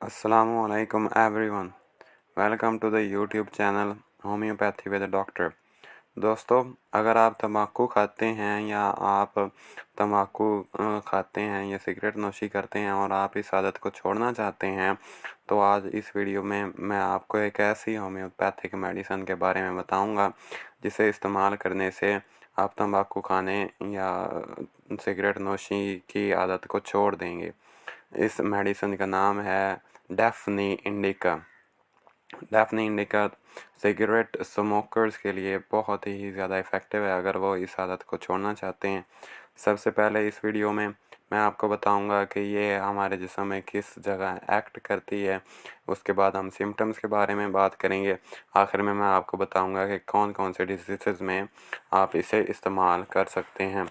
Assalamualaikum everyone. Welcome to the YouTube channel homeopathy with doctor. दोस्तों, अगर आप तंबाकू खाते हैं या आप तंबाकू खाते हैं या सिगरेट नोशी करते हैं और आप इस आदत को छोड़ना चाहते हैं, तो आज इस वीडियो में मैं आपको एक ऐसी होम्योपैथिक मेडिसिन के बारे में बताऊंगा जिसे इस्तेमाल करने से आप तंबाकू खाने या सिगरेट नोशी की आदत को छोड़ देंगे। इस मेडिसिन का नाम है Daphne indica. Daphne indica cigarette smokers के लिए बहुत ही ज़्यादा इफ़ेक्टिव है अगर वो इस आदत को छोड़ना चाहते हैं। सबसे पहले इस वीडियो में मैं आपको बताऊंगा कि ये हमारे जिस्म में किस जगह एक्ट करती है। उसके बाद हम सिम्टम्स के बारे में बात करेंगे। आखिर में मैं आपको बताऊंगा कि कौन कौन से डिजीज़ में आप इसे इस्तेमाल कर सकते हैं।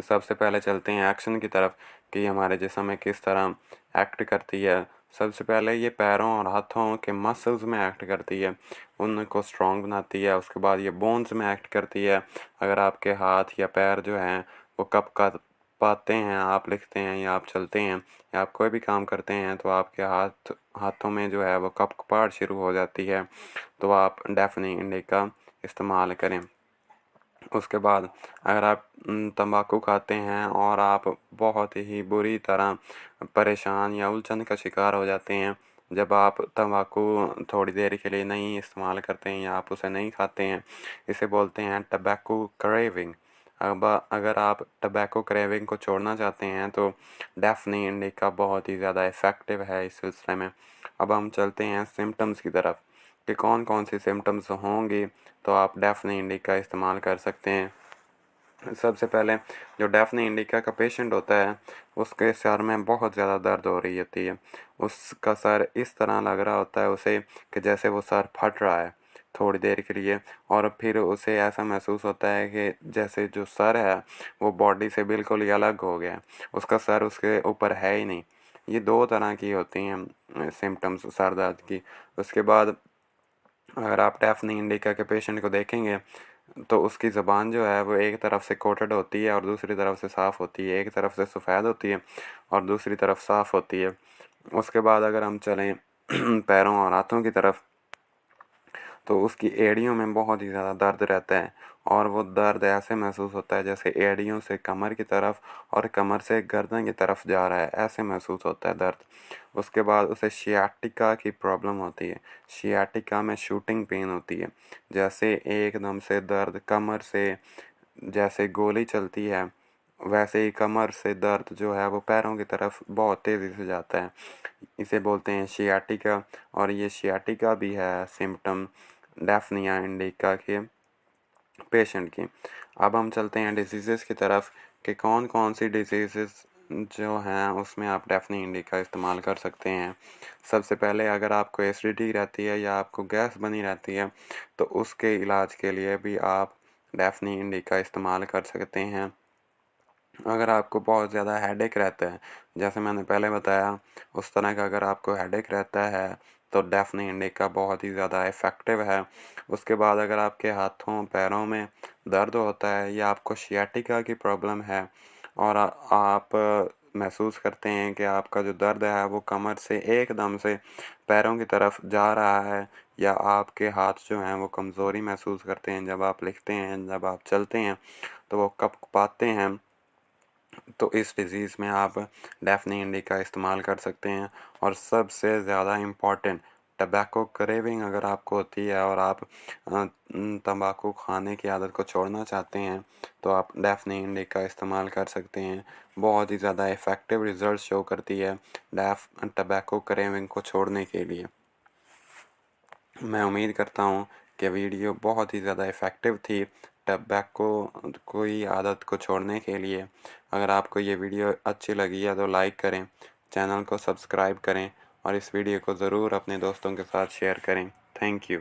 सबसे पहले चलते हैं एक्शन की तरफ कि हमारे जिस्म में किस तरह एक्ट करती है। सबसे पहले ये पैरों और हाथों के मसल्स में एक्ट करती है, उनको स्ट्रॉन्ग बनाती है। उसके बाद ये बोन्स में एक्ट करती है। अगर आपके हाथ या पैर जो हैं वो कप का पाते हैं, आप लिखते हैं या आप चलते हैं या आप कोई भी काम करते हैं, तो आपके हाथों में जो है वो कपकपाहट शुरू हो जाती है, तो आप डेफनी इंडिका इस्तेमाल करें। उसके बाद अगर आप तंबाकू खाते हैं और आप बहुत ही बुरी तरह परेशान या उलझन का शिकार हो जाते हैं जब आप तंबाकू थोड़ी देर के लिए नहीं इस्तेमाल करते हैं या आप उसे नहीं खाते हैं, इसे बोलते हैं टबैको क्रेविंग। अब अगर आप टबैको क्रेविंग को छोड़ना चाहते हैं तो डेफनी इंडिका बहुत ही ज़्यादा इफ़ेक्टिव है इस सिलसिले में। अब हम चलते हैं सिम्टम्स की तरफ कि कौन कौन सी सिम्टम्स होंगी तो आप डेफनी इंडिका इस्तेमाल कर सकते हैं। सबसे पहले जो डेफनी इंडिका का पेशेंट होता है उसके सर में बहुत ज़्यादा दर्द हो रही होती है। उसका सर इस तरह लग रहा होता है उसे कि जैसे वो सर फट रहा है थोड़ी देर के लिए, और फिर उसे ऐसा महसूस होता है कि जैसे जो सर है वो बॉडी से बिल्कुल ही अलग हो गया है, उसका सर उसके ऊपर है ही नहीं। ये दो तरह की होती हैं सिम्टम्स सर दर्द की। उसके बाद अगर आप डेफनी इंडिका के पेशेंट को देखेंगे तो उसकी ज़बान जो है वो एक तरफ से कोटेड होती है और दूसरी तरफ से साफ़ होती है। एक तरफ से सफ़ेद होती है और दूसरी तरफ साफ़ होती है। उसके बाद अगर हम चलें पैरों और हाथों की तरफ, तो उसकी एड़ियों में बहुत ही ज़्यादा दर्द रहता है और वो दर्द ऐसे महसूस होता है जैसे एड़ियों से कमर की तरफ और कमर से गर्दन की तरफ जा रहा है, ऐसे महसूस होता है दर्द। उसके बाद उसे शियाटिका की प्रॉब्लम होती है। शियाटिका में शूटिंग पेन होती है, जैसे एकदम से दर्द कमर से जैसे गोली चलती है वैसे ही कमर से दर्द जो है वो पैरों की तरफ बहुत तेज़ी से जाता है। इसे बोलते हैं शियाटिका, और ये शियाटिका भी है सिम्टम डेफनिया इंडिका के पेशेंट की। अब हम चलते हैं डिजीज़ की तरफ कि कौन कौन सी डिजीज़ जो हैं उसमें आप डेफनी इंडिका इस्तेमाल कर सकते हैं। सबसे पहले अगर आपको एसिडिटी रहती है या आपको गैस बनी रहती है तो उसके इलाज के लिए भी आप डेफनी इंडिका इस्तेमाल कर सकते हैं। अगर आपको बहुत ज़्यादा हेडेक रहता है, जैसे मैंने पहले बताया, उस तरह का अगर आपको हेडेक रहता है तो डेफनी इंडिका बहुत ही ज़्यादा इफ़ेक्टिव है। उसके बाद अगर आपके हाथों पैरों में दर्द होता है या आपको शियाटिका की प्रॉब्लम है और आप महसूस करते हैं कि आपका जो दर्द है वो कमर से एकदम से पैरों की तरफ जा रहा है, या आपके हाथ जो हैं वो कमज़ोरी महसूस करते हैं जब आप लिखते हैं, जब आप चलते हैं तो वो कँपकपाते हैं, तो इस डिज़ीज़ में आप डेफनी इंडिका इस्तेमाल कर सकते हैं। और सबसे ज़्यादा इम्पॉर्टेंट, टबैको क्रेविंग अगर आपको होती है और आप तंबाकू खाने की आदत को छोड़ना चाहते हैं तो आप डेफनी इंडिका इस्तेमाल कर सकते हैं। बहुत ही ज़्यादा इफ़ेक्टिव रिज़ल्ट शो करती है टबैको क्रेविंग को छोड़ने के लिए। मैं उम्मीद करता हूँ कि वीडियो बहुत ही ज़्यादा इफ़ेक्टिव थी टबैको कोई आदत को छोड़ने के लिए। अगर आपको ये वीडियो अच्छी लगी है तो लाइक करें, चैनल को सब्सक्राइब करें और इस वीडियो को ज़रूर अपने दोस्तों के साथ शेयर करें। Thank you.